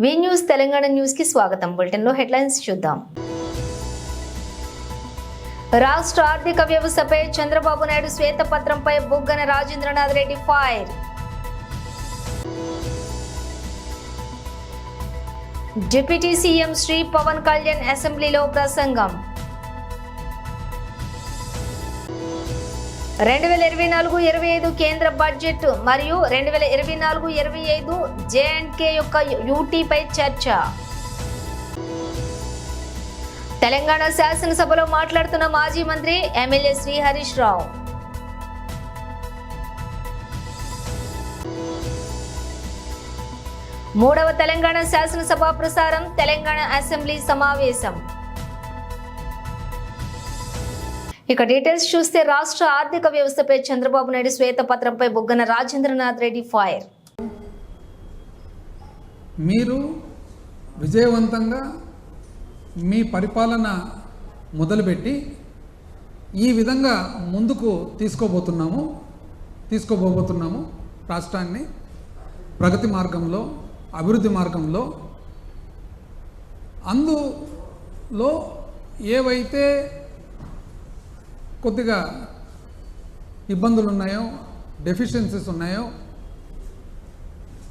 వి news Telangana news కి స్వాగతం. Bulletin లో హెడ్లైన్స్ చూద్దాం. రాష్ట్ర ఆర్థిక వ్యవస్థపై చంద్రబాబు నాయుడు శ్వేతపత్రంపై Buggana Rajendranath Reddy fire. Deputy CM Shri Pawan Kalyan అసెంబ్లీలో ప్రసంగం. 2024-25 కేంద్ర బడ్జెట్ మరియు 2024-25 జేఎండ్కే యొక్క యూటీపై చర్చ. తెలంగాణ శాసనసభలో మాట్లాడుతున్న మాజీ మంత్రి ఎమ్మెల్యే శ్రీ హరీష్ రావు. మూడవ తెలంగాణ శాసనసభ ప్రసారం, తెలంగాణ అసెంబ్లీ సమావేశం. ఇక డీటెయిల్స్ చూస్తే రాష్ట్ర ఆర్థిక వ్యవస్థపై చంద్రబాబు నాయుడు శ్వేతపత్రంపై బుగ్గన రాజేంద్రనాథ్ రెడ్డి ఫైర్. మీరు విజయవంతంగా మీ పరిపాలన మొదలుపెట్టి ఈ విధంగా ముందుకు తీసుకోబోతున్నాము రాష్ట్రాన్ని ప్రగతి మార్గంలో, అభివృద్ధి మార్గంలో. అందులో ఏవైతే కొద్దిగా ఇబ్బందులు ఉన్నాయో, డెఫిషియన్సీస్ ఉన్నాయో,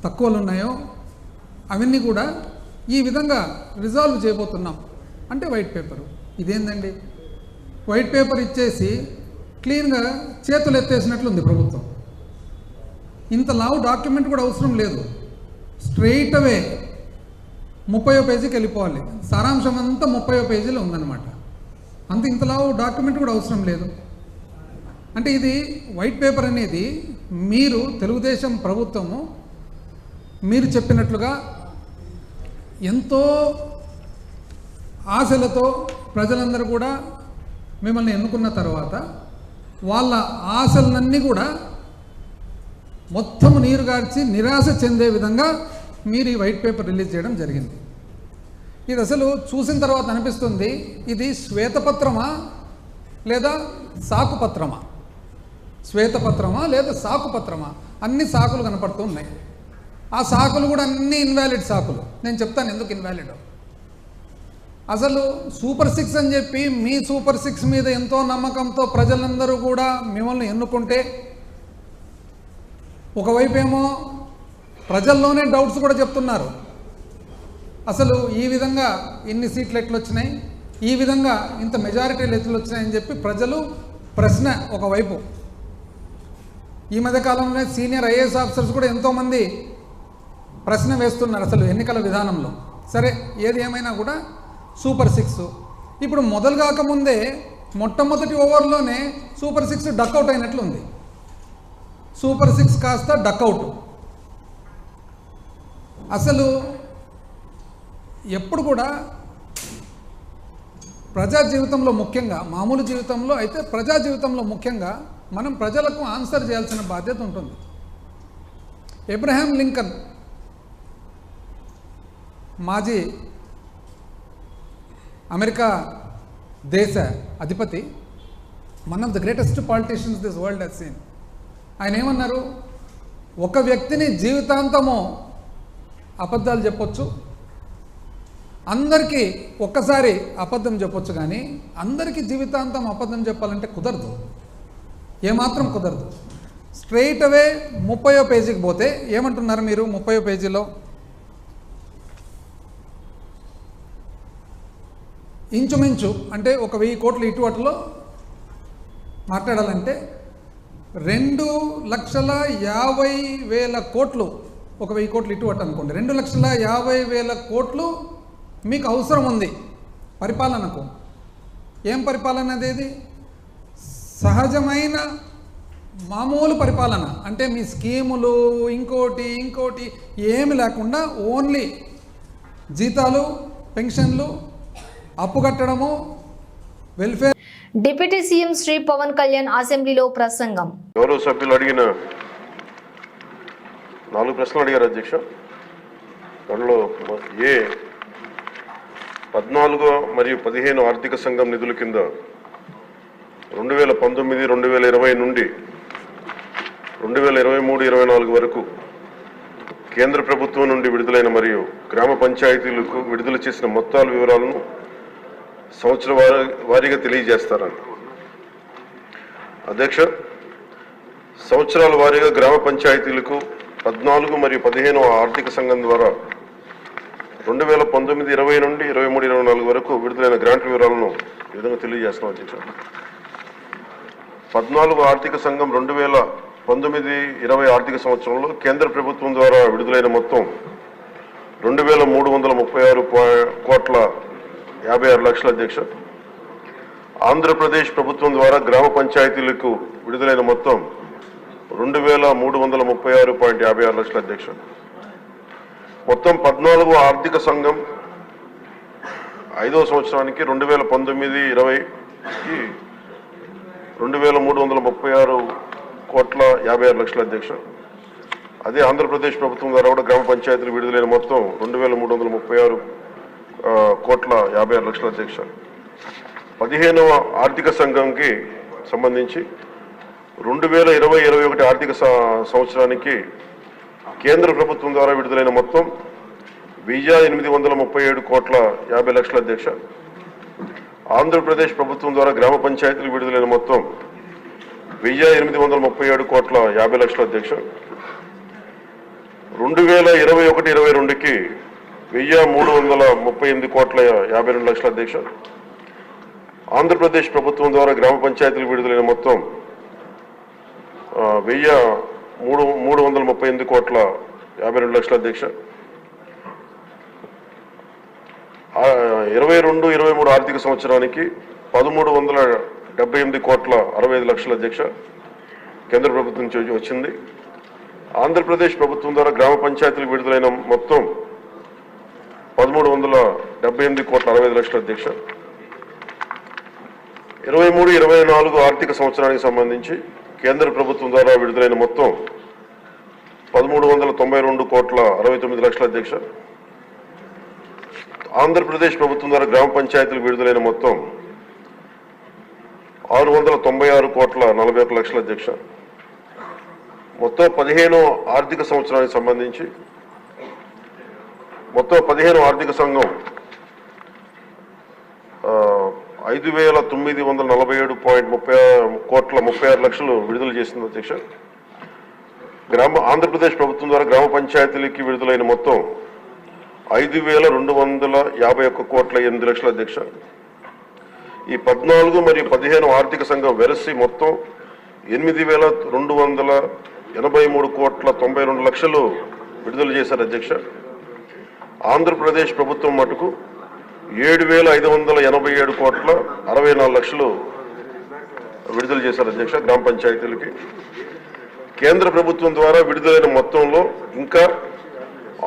తక్కువలు ఉన్నాయో అవన్నీ కూడా ఈ విధంగా రిజాల్వ్ చేయబోతున్నాం. అంటే వైట్ పేపరు ఇదేందండి, వైట్ పేపర్ ఇచ్చేసి క్లీన్గా చేతులు ఎత్తేసినట్లుంది ప్రభుత్వం. ఇంత లావు డాక్యుమెంట్ కూడా అవసరం లేదు, స్ట్రెయిట్ అవే 30వ పేజీకి వెళ్ళిపోవాలి. సారాంశం అంతా 30వ పేజీలో ఉందన్నమాట. అంత ఇంతలావు డాక్యుమెంట్ కూడా అవసరం లేదు. అంటే ఇది వైట్ పేపర్ అనేది మీరు తెలుగుదేశం ప్రభుత్వము మీరు చెప్పినట్లుగా ఎంతో ఆశలతో ప్రజలందరూ కూడా మిమ్మల్ని ఎన్నుకున్న తర్వాత వాళ్ళ ఆశలన్నీ కూడా మొత్తం నీరుగార్చి నిరాశ చెందే విధంగా మీరు ఈ వైట్ పేపర్ రిలీజ్ చేయడం జరిగింది. ఇది అసలు చూసిన తర్వాత అనిపిస్తుంది, ఇది శ్వేతపత్రమా లేదా సాకుపత్రమా? శ్వేతపత్రమా లేదా సాకుపత్రమా? అన్ని సాకులు కనపడుతూ ఉన్నాయి. ఆ సాకులు కూడా అన్ని ఇన్వాలిడ్ సాకులు. నేను చెప్తాను ఎందుకు ఇన్వాలిడ్. అసలు సూపర్ 6 అని చెప్పి మీ సూపర్ 6 మీద ఎంతో నమ్మకంతో ప్రజలందరూ కూడా మిమ్మల్ని ఎన్నుకుంటే, ఒకవైపేమో ప్రజల్లోనే డౌట్స్ కూడా చెప్తున్నారు. అసలు ఈ విధంగా ఇన్ని సీట్లు ఎట్లు వచ్చినాయి, ఈ విధంగా ఇంత మెజారిటీలు ఎట్లు వచ్చినాయని చెప్పి ప్రజలు ప్రశ్న ఒకవైపు. ఈ మధ్యకాలంలో సీనియర్ ఐఏఎస్ ఆఫీసర్స్ కూడా ఎంతోమంది ప్రశ్న వేస్తున్నారు అసలు ఎన్నికల విధానంలో. సరే, ఏది ఏమైనా కూడా సూపర్ 6 ఇప్పుడు మొదలు కాకముందే మొట్టమొదటి ఓవర్లోనే సూపర్ 6 డక్అవుట్ అయినట్లుంది. సూపర్ 6 కాస్త డక్అవుట్. అసలు ఎప్పుడు కూడా ప్రజా జీవితంలో ముఖ్యంగా, మామూలు జీవితంలో అయితే ప్రజా జీవితంలో ముఖ్యంగా మనం ప్రజలకు ఆన్సర్ చేయాల్సిన బాధ్యత ఉంటుంది. అబ్రహాం లింకన్ మాజీ అమెరికా దేశ అధిపతి, one of the greatest politicians this world has seen. ఆయన ఏమన్నారు, ఒక వ్యక్తిని జీవితాంతము అబద్ధాలు చెప్పొచ్చు, అందరికీ ఒక్కసారి అబద్ధం చెప్పొచ్చు, కానీ అందరికీ జీవితాంతం అబద్ధం చెప్పాలంటే కుదరదు, ఏమాత్రం కుదరదు. స్ట్రెయిట్ అవే 30వ పేజీకి పోతే ఏమంటున్నారు మీరు? 30వ పేజీలో ఇంచుమించు అంటే 1,000 కోట్లు ఇటువట్లో మాట్లాడాలంటే 2,50,000 కోట్లు, 1,000 కోట్లు ఇటువట్ అనుకోండి, 2,50,000 కోట్లు మీకు అవసరం ఉంది పరిపాలనకు. ఏం పరిపాలన అదేది? సహజమైన మామూలు పరిపాలన. అంటే మీ స్కీములు ఇంకోటి ఏమి లేకుండా ఓన్లీ జీతాలు, పెన్షన్లు, అప్పు కట్టడము, welfare. Deputy CM Shri Pawan Kalyan అసెంబ్లీలో ప్రసంగం. గౌరవ సభ్యులు అడిగిన 4 ప్రశ్నలు అడిగారు అధ్యక్ష. దానిలో 14 మరియు 15 ఆర్థిక సంఘం నిధుల కింద 2019-2020 నుండి 2023-24 వరకు కేంద్ర ప్రభుత్వం నుండి విడుదలైన మరియు గ్రామ పంచాయతీలకు విడుదల చేసిన మొత్తాల వివరాలను సంవత్సర వారీగా తెలియజేస్తారని. అధ్యక్ష, సంవత్సరాల వారీగా గ్రామ పంచాయతీలకు 14 మరియు 15వ ఆర్థిక సంఘం ద్వారా 2019-20 నుండి 23-24 వరకు విడుదలైన గ్రాంట్ వివరాలను ఈ విధంగా తెలియజేస్తున్నాం. అధ్యక్ష, 14వ ఆర్థిక సంఘం 2019-20 ఆర్థిక సంవత్సరంలో కేంద్ర ప్రభుత్వం ద్వారా విడుదలైన మొత్తం 2,336,56 అధ్యక్ష. ఆంధ్రప్రదేశ్ ప్రభుత్వం ద్వారా గ్రామ పంచాయతీలకు విడుదలైన మొత్తం 2,336,56 అధ్యక్ష. మొత్తం 14వ ఆర్థిక సంఘం 5వ సంవత్సరానికి 2019-20కి 2,336,56 అధ్యక్ష. అదే ఆంధ్రప్రదేశ్ ప్రభుత్వం ద్వారా కూడా గ్రామ పంచాయతీలు విడుదలైన మొత్తం 2,336,56 అధ్యక్ష. 15వ ఆర్థిక సంఘంకి సంబంధించి 2020-21 ఆర్థిక సంవత్సరానికి కేంద్ర ప్రభుత్వం ద్వారా విడుదలైన మొత్తం 1,837,50,00,000 అధ్యక్ష. ఆంధ్రప్రదేశ్ ప్రభుత్వం ద్వారా గ్రామ పంచాయతీలు విడుదలైన మొత్తం 1,837,50,00,000 అధ్యక్ష. 2021-22కి 1,338,52,00,000 అధ్యక్ష. ఆంధ్రప్రదేశ్ ప్రభుత్వం ద్వారా గ్రామ పంచాయతీలు విడుదలైన మొత్తం 1,338,52,00,000 అధ్యక్ష. 22-23 ఆర్థిక సంవత్సరానికి 1,378,65,00,000 అధ్యక్ష కేంద్ర ప్రభుత్వం నుంచి వచ్చింది. ఆంధ్రప్రదేశ్ ప్రభుత్వం ద్వారా గ్రామ పంచాయతీలు విడుదలైన మొత్తం 1,378,65,00,000 అధ్యక్ష. 23-24 ఆర్థిక సంవత్సరానికి సంబంధించి కేంద్ర ప్రభుత్వం ద్వారా విడుదలైన మొత్తం 1,392,69,00,000 అధ్యక్ష. ఆంధ్రప్రదేశ్ ప్రభుత్వం ద్వారా గ్రామ పంచాయతీలు విడుదలైన మొత్తం 696,41,00,000 అధ్యక్ష. మొత్తం 15వ ఆర్థిక సంవత్సరానికి సంబంధించి మొత్తం 15వ ఆర్థిక సంఘం 5,947,36,00,000 విడుదల చేసింది అధ్యక్ష. ఆంధ్రప్రదేశ్ ప్రభుత్వం ద్వారా గ్రామ పంచాయతీలకి విడుదలైన మొత్తం 5,251,8,00,000 అధ్యక్ష. ఈ 14 మరియు 15 ఆర్థిక సంఘం వెరసి మొత్తం 8,283,92,00,000 విడుదల చేశారు అధ్యక్ష. ఆంధ్రప్రదేశ్ ప్రభుత్వం మటుకు 7,587,64,00,000 విడుదల చేశారు అధ్యక్ష గ్రామ పంచాయతీలకి. కేంద్ర ప్రభుత్వం ద్వారా విడుదలైన మొత్తంలో ఇంకా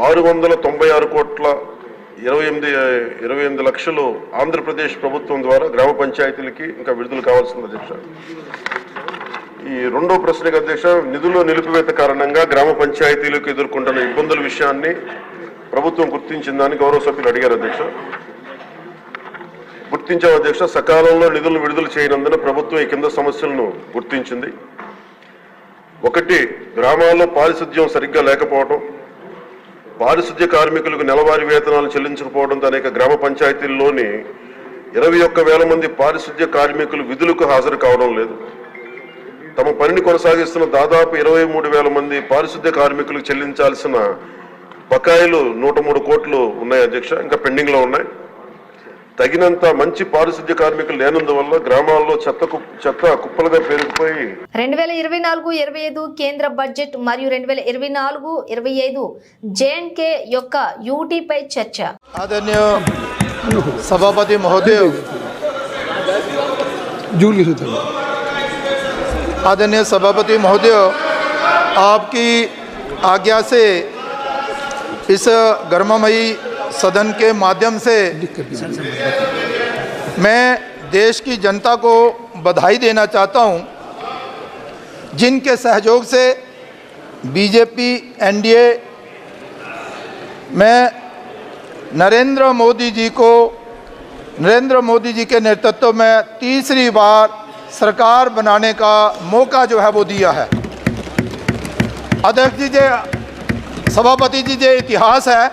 696,28,28,00,000 ఆంధ్రప్రదేశ్ ప్రభుత్వం ద్వారా గ్రామ పంచాయతీలకి ఇంకా విడుదల కావాల్సింది అధ్యక్ష. ఈ రెండో ప్రశ్నకు అధ్యక్ష, నిధుల నిలిపివేత కారణంగా గ్రామ పంచాయతీలకు ఎదుర్కొంటున్న ఇబ్బందుల విషయాన్ని ప్రభుత్వం గుర్తించిందని గౌరవ సభ్యులు అడిగారు అధ్యక్ష. గుర్తించాం అధ్యక్ష. సకాలంలో నిధులను విడుదల చేయనందున ప్రభుత్వం ఈ కింద సమస్యలను గుర్తించింది. 1, గ్రామాల్లో పారిశుద్ధ్యం సరిగ్గా లేకపోవడం, పారిశుద్ధ్య కార్మికులకు నెలవారీ వేతనాలు చెల్లించకపోవడంతో అనేక గ్రామ పంచాయతీల్లోని 21,000 మంది పారిశుద్ధ్య కార్మికులు విధులకు హాజరు కావడం లేదు. తమ పనిని కొనసాగిస్తున్న దాదాపు 23,000 మంది పారిశుద్ధ్య కార్మికులకు చెల్లించాల్సిన బకాయిలు 103 కోట్లు ఉన్నాయి అధ్యక్ష, ఇంకా పెండింగ్ లో ఉన్నాయి. తగినంత మంచి పారిశుద్ధ్య కార్మికులు లేనందువల్ల గ్రామాల్లో చెత్త కుప్పలుగా పేరుకుపోయి 2024-25 కేంద్ర బడ్జెట్ మరియు 2024-25 JNK యొక్క యూటీపై చర్చ. आदरणीय सभापति महोदय, आदरणीय सभापति महोदय, आपकी आज्ञा से इस गर्ममयी सदन के माध्यम से मैं देश की जनता को बधाई देना चाहता हूं, जिनके सहयोग से बीजेपी एनडीए में नरेंद्र मोदी जी के नेतृत्व में तीसरी बार सरकार बनाने का मौका जो है वो दिया है। अध्यक्ष जी, सभापति जी जो इतिहास है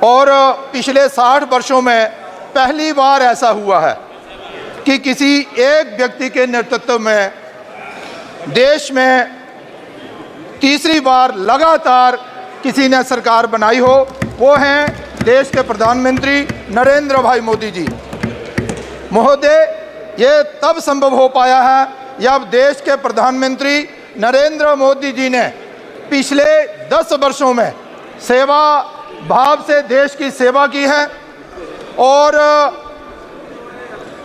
और पिछले 60 वर्षों में पहली बार ऐसा हुआ है कि किसी एक व्यक्ति के नेतृत्व में देश में तीसरी बार लगातार किसी ने सरकार बनाई हो। वो हैं देश के प्रधानमंत्री नरेंद्र भाई मोदी जी। महोदय, ये तब संभव हो पाया है जब देश के प्रधानमंत्री नरेंद्र मोदी जी ने पिछले 10 वर्षों में सेवा भाव से देश की सेवा की है और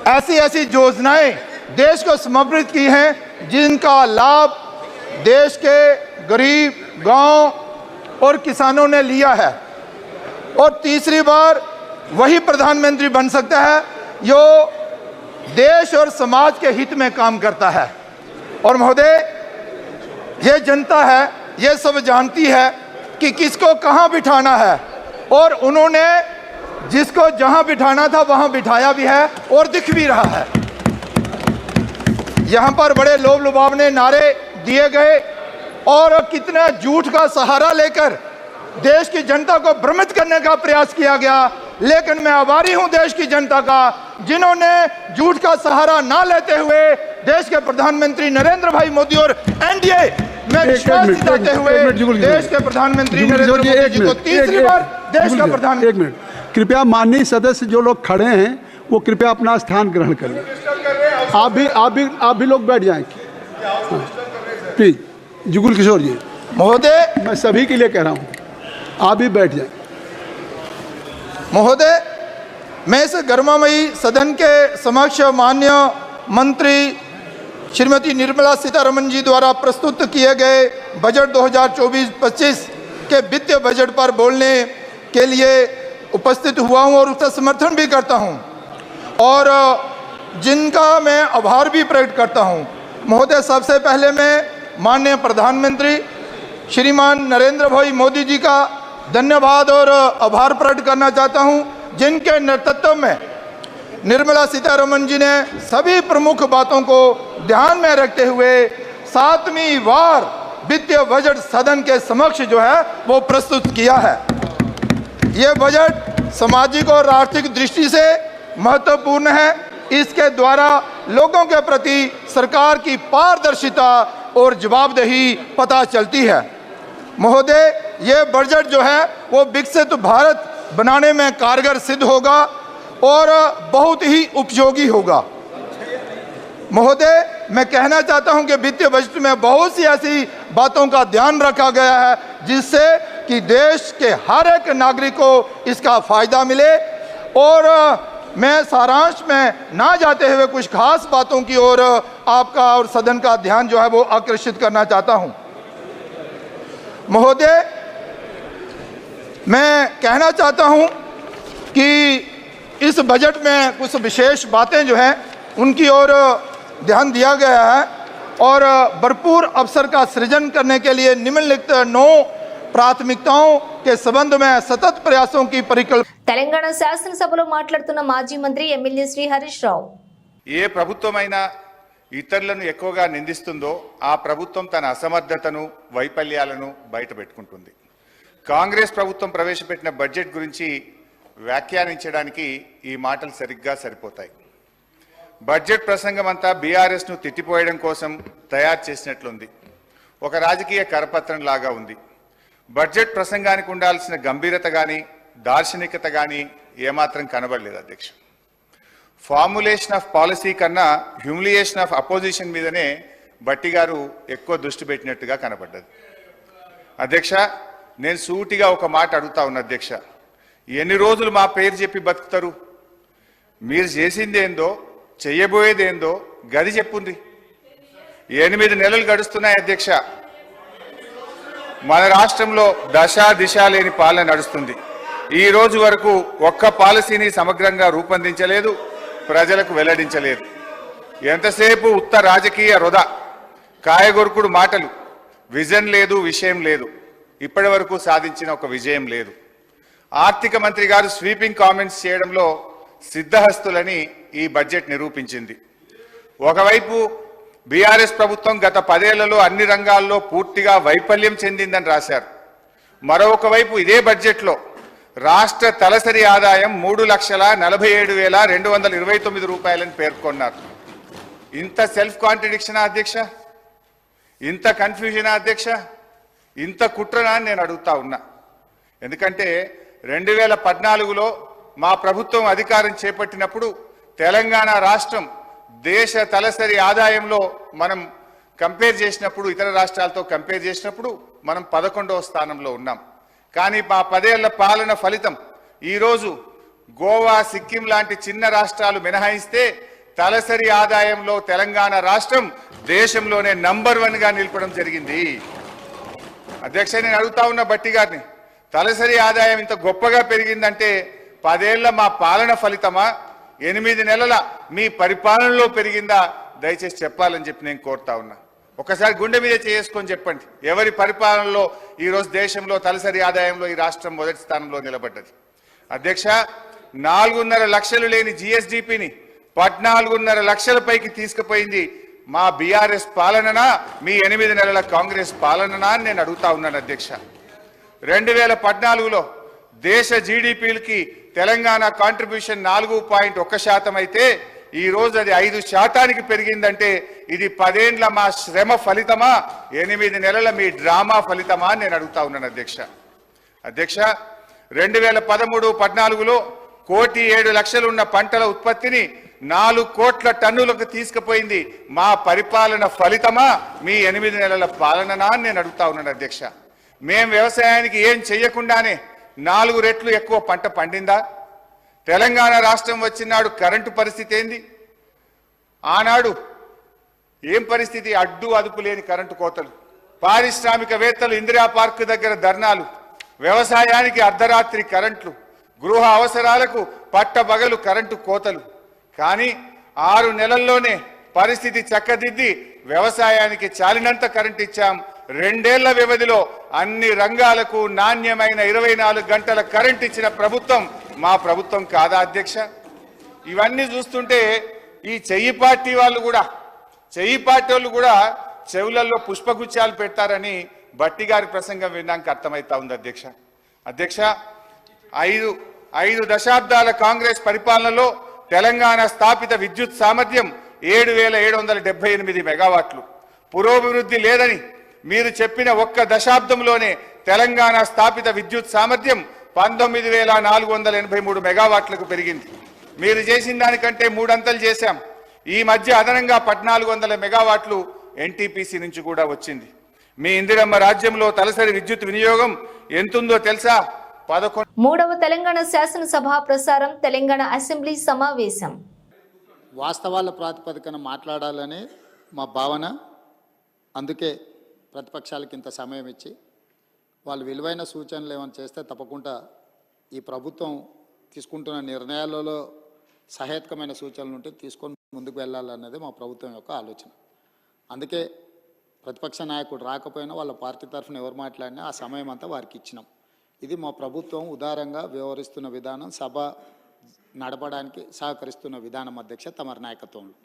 ऐसी ऐसी योजनाएं देश को समर्पित की हैं जिनका लाभ देश के गरीब, गांव और किसानों ने लिया है। और तीसरी बार वही प्रधानमंत्री बन सकता है जो देश और समाज के हित में काम करता है। और महोदय, ये जनता है, ये सब जानती है कि किसको कहाँ बिठाना है और उन्होंने जिसको जहाँ बिठाना था वहाँ बिठाया भी है और दिख भी रहा है। यहाँ पर बड़े लोभ लुभावने नारे दिए गए और कितना झूठ का सहारा लेकर देश की जनता को भ्रमित करने का प्रयास किया गया। लेकिन मैं आभारी हूं देश की जनता का जिन्होंने झूठ का सहारा ना लेते हुए देश के प्रधानमंत्री नरेंद्र भाई मोदी और एनडीए में विश्वास दिलाते हुए देश के प्रधानमंत्री नरेंद्र मोदी जी को तीसरी बार देश का प्रधानमंत्री। एक मिनट, कृपया माननीय सदस्य जो लोग खड़े हैं वो कृपया अपना स्थान ग्रहण करें। आप भी लोग बैठ जाएं प्लीज। जुगुल किशोर जी, महोदय, मैं सभी के लिए कह रहा हूँ, आप भी बैठ जाएं। महोदय, मैं इस गर्मामयी सदन के समक्ष माननीय मंत्री श्रीमती निर्मला सीतारमण जी द्वारा प्रस्तुत किए गए बजट 2024-25 के वित्तीय बजट पर बोलने के लिए उपस्थित हुआ हूं और उसका समर्थन भी करता हूं और जिनका मैं आभार भी प्रकट करता हूं। महोदय, सबसे पहले मैं माननीय प्रधानमंत्री श्रीमान नरेंद्र भाई मोदी जी का धन्यवाद और आभार प्रकट करना चाहता हूं, जिनके नेतृत्व में निर्मला सीतारमण जी ने सभी प्रमुख बातों को ध्यान में रखते हुए 7वीं बार वित्तीय बजट सदन के समक्ष जो है वो प्रस्तुत किया है। ये बजट सामाजिक और आर्थिक दृष्टि से महत्वपूर्ण है। इसके द्वारा लोगों के प्रति सरकार की पारदर्शिता और जवाबदेही पता चलती है। महोदय, ये बजट जो है वो विकसित भारत बनाने में कारगर सिद्ध होगा और बहुत ही उपयोगी होगा। महोदय, मैं कहना चाहता हूं कि वित्तीय बजट में बहुत सी ऐसी बातों का ध्यान रखा गया है जिससे कि देश के हर एक नागरिक को इसका फायदा मिले और मैं सारांश में ना जाते हुए कुछ खास बातों की ओर आपका और सदन का ध्यान जो है वो आकर्षित करना चाहता हूं। महोदय, मैं कहना चाहता हूं कि इस बजट में कुछ विशेष बातें जो हैं उनकी ओर ध्यान दिया गया है और भरपूर अवसर का सृजन करने के लिए निम्नलिखित 9 ప్రాథమికతాओं के संबंध में सतत प्रयासों की परिकल्पना। తెలంగాణ శాసనసభలో మాట్లాడుతున్న మాజీ మంత్రి ఎమ్మెల్యే శ్రీ హరీష్ రావు, ఏ ప్రభుత్వమైనా ఇతరులను ఎక్కువగా నిందిస్తుందో ఆ ప్రభుత్వం తన అసమర్థతను, వైఫల్యాలను బయటపెట్టుకుంటుంది. కాంగ్రెస్ ప్రభుత్వం ప్రవేశపెట్టిన బడ్జెట్ గురించి వ్యాఖ్యానించడానికి ఈ మాటలు సరిగ్గా సరిపోతాయి. బడ్జెట్ ప్రసంగం అంతా బీఆర్ఎస్ ను తిట్టిపోయడం కోసం తయారు చేసినట్లుంది. ఒక రాజకీయ కరపత్రం లాగా ఉంది. బడ్జెట్ ప్రసంగానికి ఉండాల్సిన గంభీరత కానీ దార్శనికత కానీ ఏమాత్రం కనబడలేదు అధ్యక్ష. ఫార్ములేషన్ ఆఫ్ పాలసీ కన్నా హ్యూమిలియేషన్ ఆఫ్ అపోజిషన్ మీదనే బట్టి గారు ఎక్కువ దృష్టి పెట్టినట్టుగా కనబడ్డది. అధ్యక్ష, నేను సూటిగా ఒక మాట అడుగుతా ఉన్నా అధ్యక్ష, ఎన్ని రోజులు మా పేరు చెప్పి బతుకుతారు? మీరు చేసిందేందో చెయ్యబోయేదేందో గది చెప్పుంది. 8 నెలలు గడుస్తున్నాయి అధ్యక్ష. మన రాష్ట్రంలో దశ దిశ లేని పాలన నడుస్తుంది. ఈ రోజు వరకు ఒక్క పాలసీని సమగ్రంగా రూపొందించలేదు, ప్రజలకు వెల్లడించలేదు. ఎంతసేపు ఉత్త రాజకీయ వృధా, కాయగొరుకుడు మాటలు, విజన్ లేదు, విషయం లేదు. ఇప్పటి వరకు సాధించిన ఒక విజయం లేదు. ఆర్థిక మంత్రి గారు స్వీపింగ్ కామెంట్స్ చేయడంలో సిద్ధహస్తులని ఈ బడ్జెట్ నిరూపించింది. ఒకవైపు బీఆర్ఎస్ ప్రభుత్వం గత 10 ఏళ్లలో అన్ని రంగాల్లో పూర్తిగా వైఫల్యం చెందిందని రాశారు. మరొక వైపు ఇదే బడ్జెట్లో రాష్ట్ర తలసరి ఆదాయం 3,47,229 రూపాయలని పేర్కొన్నారు. ఇంత సెల్ఫ్ కాంట్రడిక్షనా అధ్యక్ష? ఇంత కన్ఫ్యూజనా అధ్యక్ష? ఇంత కుట్రనా అని నేను అడుగుతా ఉన్నా. ఎందుకంటే 2014లో మా ప్రభుత్వం అధికారం చేపట్టినప్పుడు తెలంగాణ రాష్ట్రం దేశ తలసరి ఆదాయంలో మనం కంపేర్ చేసినప్పుడు, ఇతర రాష్ట్రాలతో కంపేర్ చేసినప్పుడు మనం 11వ స్థానంలో ఉన్నాం. కానీ మా 10 ఏళ్ల పాలన ఫలితం ఈరోజు గోవా, సిక్కిం లాంటి చిన్న రాష్ట్రాలు మినహాయిస్తే తలసరి ఆదాయంలో తెలంగాణ రాష్ట్రం దేశంలోనే నంబర్ 1గా నిలపడం జరిగింది. అధ్యక్ష, నేను అడుగుతా ఉన్న భట్టి గారిని, తలసరి ఆదాయం ఇంత గొప్పగా పెరిగిందంటే 10 ఏళ్ల మా పాలన ఫలితమా, 8 నెలల మీ పరిపాలనలో పెరిగిందా? దయచేసి చెప్పాలని చెప్పి నేను కోరుతా ఉన్నా. ఒకసారి గుండె మీద చేసుకొని చెప్పండి, ఎవరి పరిపాలనలో ఈరోజు దేశంలో తలసరి ఆదాయంలో ఈ రాష్ట్రం మొదటి స్థానంలో నిలబడ్డది? అధ్యక్ష, 4.5 లక్షలు లేని జిఎస్డిపిని 14.5 లక్షల పైకి తీసుకుపోయింది మా బీఆర్ఎస్ పాలననా, మీ 8 నెలల కాంగ్రెస్ పాలననా అని నేను అడుగుతా ఉన్నాను. అధ్యక్ష, 2014లో దేశ జీడిపిలకి తెలంగాణ కాంట్రిబ్యూషన్ 4.1% అయితే ఈ రోజు అది 5% పెరిగిందంటే ఇది 10 ఏళ్ల మా శ్రమ ఫలితమా, 8 నెలల మీ డ్రామా ఫలితమా అని నేను అడుగుతా ఉన్నాను. అధ్యక్ష, 2013-14లో 1,07,00,000 ఉన్న పంటల ఉత్పత్తిని 4 కోట్ల టన్నులకు తీసుకుపోయింది మా పరిపాలన ఫలితమా, మీ 8 నెలల పాలననా అని నేను అడుగుతా ఉన్నాను. అధ్యక్ష, మేం వ్యవసాయానికి ఏం చెయ్యకుండానే 4 రెట్లు ఎక్కువ పంట పండిందా? తెలంగాణ రాష్ట్రం వచ్చినాడు కరెంటు పరిస్థితి ఏంది? ఆనాడు ఏం పరిస్థితి? అడ్డు అదుపు లేని కరెంటు కోతలు, పారిశ్రామికవేత్తలు ఇందిరా పార్క్ దగ్గర ధర్నాలు, వ్యవసాయానికి అర్ధరాత్రి కరెంట్లు, గృహ అవసరాలకు పట్టబగలు కరెంటు కోతలు. కానీ 6 నెలల్లోనే పరిస్థితి చక్కదిద్ది వ్యవసాయానికి చాలినంత కరెంట్ ఇచ్చాం. 2 ఏళ్ల వ్యవధిలో అన్ని రంగాలకు నాణ్యమైన 24 గంటల కరెంట్ ఇచ్చిన ప్రభుత్వం మా ప్రభుత్వం కాదా అధ్యక్ష? ఇవన్నీ చూస్తుంటే ఈ చెయ్యి పార్టీ వాళ్ళు కూడా చెవులలో పుష్పగుచ్చాలు పెడతారని భట్టి గారి ప్రసంగం విన్నాక అర్థమవుతా ఉంది. అధ్యక్ష, 5 దశాబ్దాల కాంగ్రెస్ పరిపాలనలో తెలంగాణ స్థాపిత విద్యుత్ సామర్థ్యం 7,778 మెగావాట్లు. పురోభివృద్ధి లేదని మీరు చెప్పిన ఒక్క దశాబ్దంలోనే తెలంగాణ స్థాపిత విద్యుత్ సామర్థ్యం 19,483 మెగావాట్లకు పెరిగింది. మీరు చేసిన దానికంటే 3 అంతలు చేశాం. ఈ మధ్య అదనంగా 1,400 మెగావాట్లు ఎన్టీపీసీ నుంచి కూడా వచ్చింది. మీ ఇందిరమ్మ రాజ్యంలో తలసరి విద్యుత్ వినియోగం ఎంతుందో తెలుసా? 3వ తెలంగాణ శాసనసభ ప్రసారం, తెలంగాణ అసెంబ్లీ సమావేశం. వాస్తవాల ప్రాతిపదికన మాట్లాడాలని మా భావన. అందుకే ప్రతిపక్షాలకు ఇంత సమయం ఇచ్చి వాళ్ళు విలువైన సూచనలు ఏమైనా చేస్తే తప్పకుండా ఈ ప్రభుత్వం తీసుకుంటున్న నిర్ణయాలలో సహేతుకమైన సూచనలు ఉంటే తీసుకొని ముందుకు వెళ్ళాలన్నది మా ప్రభుత్వం యొక్క ఆలోచన. అందుకే ప్రతిపక్ష నాయకుడు రాకపోయినా వాళ్ళ పార్టీ తరఫున ఎవరు మాట్లాడినా ఆ సమయం అంతా వారికి ఇచ్చినాం. ఇది మా ప్రభుత్వం ఉదారంగా వ్యవహరిస్తున్న విధానం, సభ నడపడానికి సహకరిస్తున్న విధానం అధ్యక్ష తమరి నాయకత్వంలో.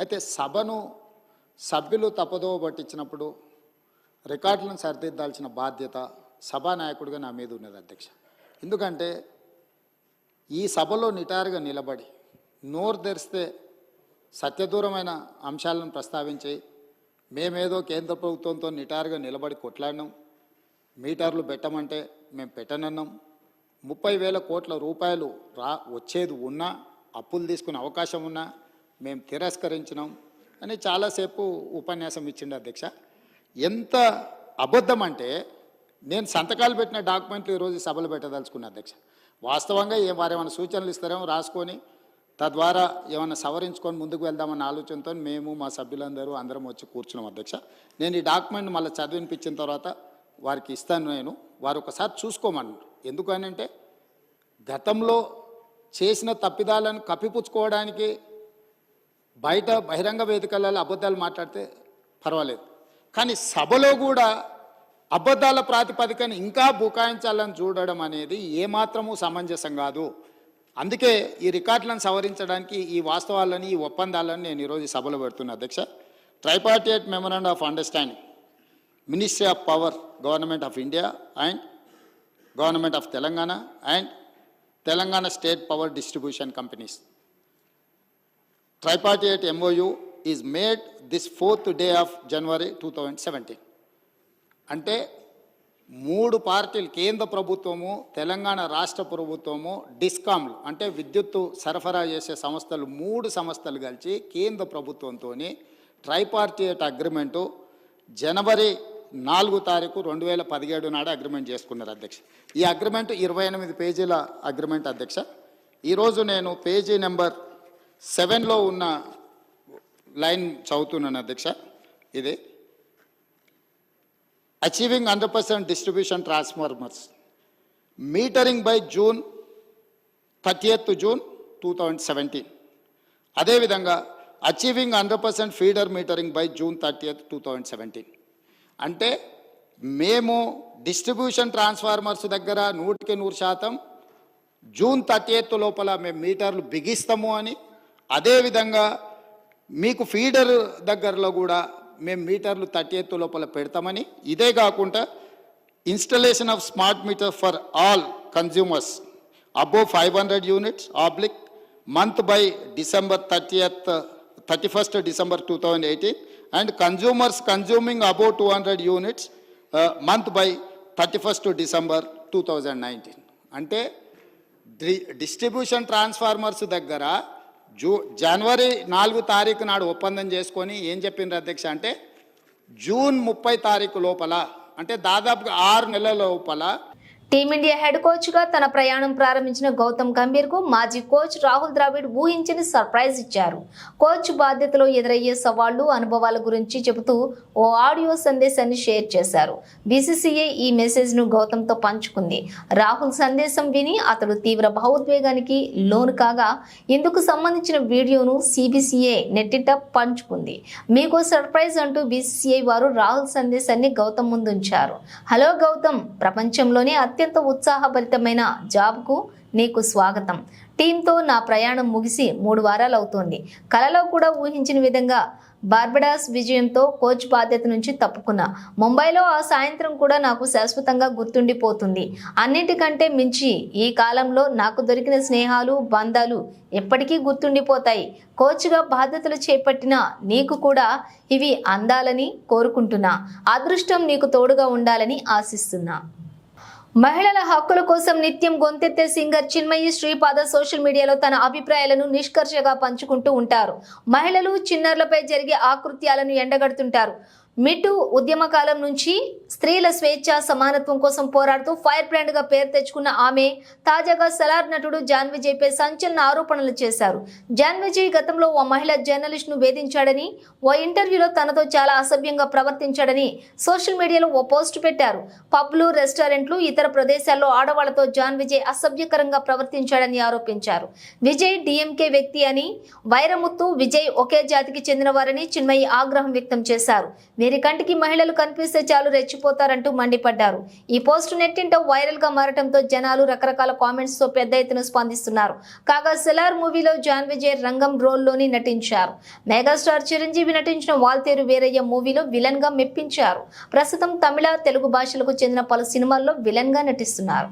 అయితే సభను సభ్యులు తప్పదో పట్టించినప్పుడు రికార్డులను సరిదిద్దాల్సిన బాధ్యత సభానాయకుడిగా నా మీద ఉన్నది అధ్యక్ష. ఎందుకంటే ఈ సభలో నిటారుగా నిలబడి నోరు తెరిస్తే సత్యదూరమైన అంశాలను ప్రస్తావించి మేమేదో కేంద్ర ప్రభుత్వంతో నిటారుగా నిలబడి కొట్లాడినాం, మీటర్లు పెట్టమంటే మేము పెట్టనన్నాం, 30,000 కోట్ల రూపాయలు వచ్చేది ఉన్నా అప్పులు తీసుకునే అవకాశం ఉన్నా మేము తిరస్కరించినాం అని చాలాసేపు ఉపన్యాసం ఇచ్చిండు అధ్యక్ష. ఎంత అబద్ధం అంటే నేను సంతకాలు పెట్టిన డాక్యుమెంట్లు ఈరోజు సభలు పెట్టదలుచుకున్నా అధ్యక్ష. వాస్తవంగా వారేమైనా సూచనలు ఇస్తారేమో రాసుకొని తద్వారా ఏమైనా సవరించుకొని ముందుకు వెళ్దామన్న ఆలోచనతో మేము మా సభ్యులందరూ అందరం వచ్చి కూర్చున్నాం అధ్యక్ష. నేను ఈ డాక్యుమెంట్ మళ్ళీ చదివినిపించిన తర్వాత వారికి ఇస్తాను. నేను వారు ఒకసారి చూసుకోమన్నారు. ఎందుకనంటే గతంలో చేసిన తప్పిదాలను కప్పిపుచ్చుకోవడానికి బయట బహిరంగ వేదికలలో అబద్ధాలు మాట్లాడితే పర్వాలేదు, కానీ సభలో కూడా అబద్ధాల ప్రాతిపదికన ఇంకా బుకాయించాలని చూడడం అనేది ఏమాత్రము సమంజసం కాదు. అందుకే ఈ రికార్డులను సవరించడానికి ఈ వాస్తవాలని, ఈ ఒప్పందాలను నేను ఈరోజు సభలో పెడుతున్నా అధ్యక్ష. Tripartite memorandum of understanding, ministry of power, government of India and Government of Telangana and Telangana State Power Distribution Companies. Tripartite MOU is made this 4th day of January 2017. అంటే 3 పార్టీలు, కేంద్ర ప్రభుత్వము, తెలంగాణ రాష్ట్ర ప్రభుత్వము, డిస్కామ్లు అంటే విద్యుత్తు సరఫరా చేసే సంస్థలు 3 సంస్థలు కలిసి కేంద్ర ప్రభుత్వంతో ట్రైపార్టీట్ అగ్రిమెంటు జనవరి 4 తారీఖు 2017 నాడు అగ్రిమెంట్ చేసుకున్నారు అధ్యక్ష. ఈ అగ్రిమెంట్ 28 పేజీల అగ్రిమెంట్ అధ్యక్ష. ఈరోజు నేను పేజీ నెంబర్ 7లో ఉన్న లైన్ చదువుతున్నాను అధ్యక్ష. ఇది achieving 100% distribution transformers metering by June 30th June 2017. అదేవిధంగా achieving 100% feeder metering by June 30th 2017. అంటే మేము డిస్ట్రిబ్యూషన్ ట్రాన్స్ఫార్మర్స్ దగ్గర 100% జూన్ 30th లోపల మేము మీటర్లు బిగిస్తాము అని, అదేవిధంగా మీకు ఫీడర్ దగ్గరలో కూడా మేము మీటర్లు 30th లోపల పెడతామని, ఇదే కాకుండా installation of smart meter for all consumers above 500 units oblique month by December 31st December 2018 and consumers consuming above 200 units month by 31st December 2019. అంటే డిస్ట్రిబ్యూషన్ ట్రాన్స్ఫార్మర్స్ దగ్గర జనవరి 4 తారీఖు నాడు ఒప్పందం చేసుకొని ఏం చెప్పిండ్రు అధ్యక్ష అంటే జూన్ 30 తారీఖు లోపల, అంటే దాదాపుగా 6 నెలల లోపల టీమిండియా హెడ్ కోచ్ గా తన ప్రయాణం ప్రారంభించిన గౌతమ్ గంభీర్ కు మాజీ కోచ్ రాహుల్ ద్రావిడ్ ఊహించని సర్ప్రైజ్ ఇచ్చారు. కోచ్ బాధ్యతలో ఎదురయ్యే సవాళ్లు, అనుభవాల గురించి చెబుతూ ఓ ఆడియో సందేశాన్ని షేర్ చేశారు. బీసీసీఐ ఈ మెసేజ్ ను గౌతమ్ తో పంచుకుంది. రాహుల్ సందేశం విని అతడు తీవ్ర భావోద్వేగానికి లోను కాగా ఇందుకు సంబంధించిన వీడియోను సిబిసిఐ నెట్టిట పంచుకుంది. మీకో సర్ప్రైజ్ అంటూ బీసీసీఐ వారు రాహుల్ సందేశాన్ని గౌతమ్ ముందుంచారు. హలో గౌతమ్, ప్రపంచంలోనే అత్యంత ఉత్సాహభరితమైన జాబ్కు నీకు స్వాగతం. టీంతో నా ప్రయాణం ముగిసి 3 వారాలు అవుతోంది. కలలో కూడా ఊహించిన విధంగా బార్బడాస్ విజయంతో కోచ్ బాధ్యత నుంచి తప్పుకున్నా. ముంబైలో ఆ సాయంత్రం కూడా నాకు శాశ్వతంగా గుర్తుండిపోతుంది. అన్నిటికంటే మించి ఈ కాలంలో నాకు దొరికిన స్నేహాలు, బంధాలు ఎప్పటికీ గుర్తుండిపోతాయి. కోచ్గా బాధ్యతలు చేపట్టిన నీకు కూడా ఇవి అందాలని కోరుకుంటున్నా. అదృష్టం నీకు తోడుగా ఉండాలని ఆశిస్తున్నా. మహిళల హక్కుల కోసం నిత్యం గొంతెత్తే సింగర్ చిన్మయి శ్రీపాద సోషల్ మీడియాలో తన అభిప్రాయాలను నిష్కర్షగా పంచుకుంటూ ఉంటారు. మహిళలు, చిన్నారులపై జరిగే ఆకృత్యాలను ఎండగడుతుంటారు. మిటు ఉద్యమ కాలం నుంచి స్త్రీల స్వేచ్ఛ, సమానత్వం కోసం పోరాడుతూ ఫైర్ బ్రాండ్ గా పేరు తెచ్చుకున్న ఆమె తాజాగా సలార్ నటుడు జాన్ విజయ్ పై సంచలన ఆరోపణలు చేశారు. జాన్ విజయ్ గతంలో ఓ మహిళా జర్నలిస్ట్ ను వేధించాడని, ఓ ఇంటర్వ్యూలో తనతో చాలా అసభ్యంగా ప్రవర్తించాడని సోషల్ మీడియాలో ఓ పోస్ట్ పెట్టారు. పబ్లు, రెస్టారెంట్లు, ఇతర ప్రదేశాల్లో ఆడవాళ్లతో జాన్ విజయ్ అసభ్యకరంగా ప్రవర్తించాడని ఆరోపించారు. విజయ్ డిఎంకే వ్యక్తి అని, వైరముత్తు, విజయ్ ఒకే జాతికి చెందినవారని చిన్మయి ఆగ్రహం వ్యక్తం చేశారు. వీరి కంటికి మహిళలు కనిపిస్తే చాలు రెచ్చిపోతారంటూ మండిపడ్డారు. ఈ పోస్టు నెట్టింట వైరల్ గా మారటంతో జనాలు రకరకాల కామెంట్స్ తో పెద్ద ఎత్తున స్పందిస్తున్నారు. కాగా సెలార్ మూవీలో జాన్ విజయ్ రంగం రోల్లోని నటించారు. మెగాస్టార్ చిరంజీవి నటించిన వాల్తేరు వీరయ్య మూవీలో విలన్ గా మెప్పించారు. ప్రస్తుతం తమిళ, తెలుగు భాషలకు చెందిన పలు సినిమాల్లో విలన్ గా నటిస్తున్నారు.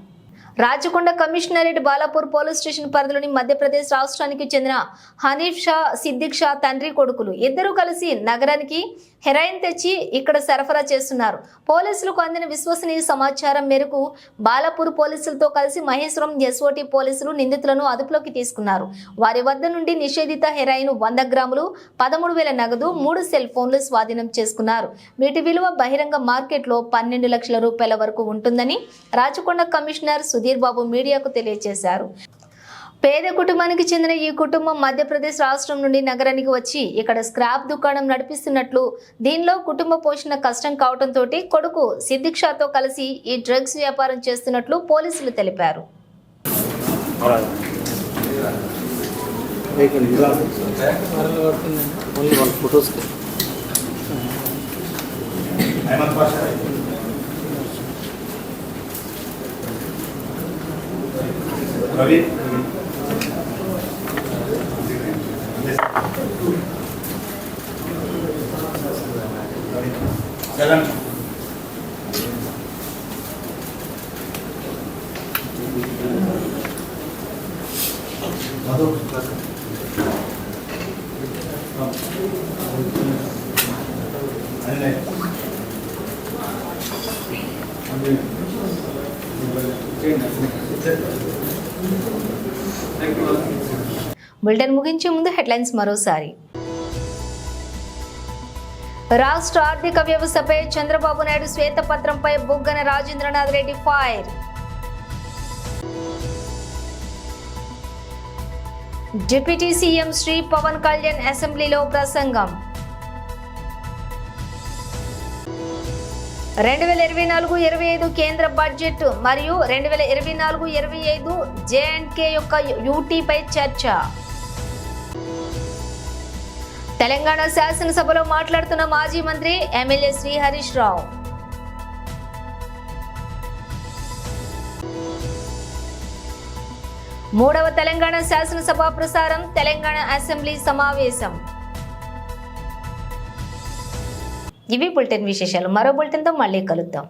Rachakonda commissionerate Balapur police station పరిధిలోని మధ్యప్రదేశ్ రాష్ట్రానికి చెందిన హనీఫ్ షా, సిద్దిక్ షా తండ్రి కొడుకులు ఇద్దరు కలిసి నగరానికి హెరాయిన్ తెచ్చి ఇక్కడ సరఫరా చేస్తున్నారు. పోలీసులకు అందిన విశ్వసనీయ సమాచారం మేరకు బాలాపూర్ పోలీసులతో కలిసి మహేశ్వరం ఎస్ఓటి పోలీసులు నిందితులను అదుపులోకి తీసుకున్నారు. వారి వద్ద నుండి నిషేధిత హెరాయిన్ 100 గ్రాములు, 13,000 నగదు, 3 సెల్ ఫోన్లు స్వాధీనం చేసుకున్నారు. వీటి విలువ బహిరంగ మార్కెట్లో 12 లక్షల రూపాయల వరకు ఉంటుందని రాచకొండ కమిషనర్ సుధీర్ బాబు మీడియాకు తెలియజేశారు. పేద కుటుంబానికి చెందిన ఈ కుటుంబం మధ్యప్రదేశ్ రాష్ట్రం నుండి నగరానికి వచ్చి ఇక్కడ స్క్రాప్ దుకాణం నడిపిస్తున్నట్లు, దీనిలో కుటుంబ పోషణ కష్టం కావడంతో కొడుకు సిద్దిక్ షాతో కలిసి ఈ డ్రగ్స్ వ్యాపారం చేస్తున్నట్లు పోలీసులు తెలిపారు. బులెటిన్ ముగించే ముందు హెడ్లైన్స్ మరోసారి. రాష్ట్ర ఆర్థిక వ్యవస్థపై చంద్రబాబు నాయుడు శ్వేతపత్రంపై Buggana Rajendranath Reddy fire. Deputy CM Shri Pawan Kalyan అసెంబ్లీలో ప్రసంగం. 2024-25 కేంద్ర బడ్జెట్ మరియు 2024-25 జేఎండ్కే యొక్క యూటీపై చర్చ. తెలంగాణ శాసనసభలో మాట్లాడుతున్న మాజీ మంత్రి ఎమ్మెల్యే శ్రీ హరీష్ రావు. మూడవ తెలంగాణ శాసనసభ ప్రసారం తెలంగాణ అసెంబ్లీ సమావేశం. ఇవి బులెటిన్ విశేషాలు. మరో బులెటిన్తో మళ్ళీ కలుద్దాం.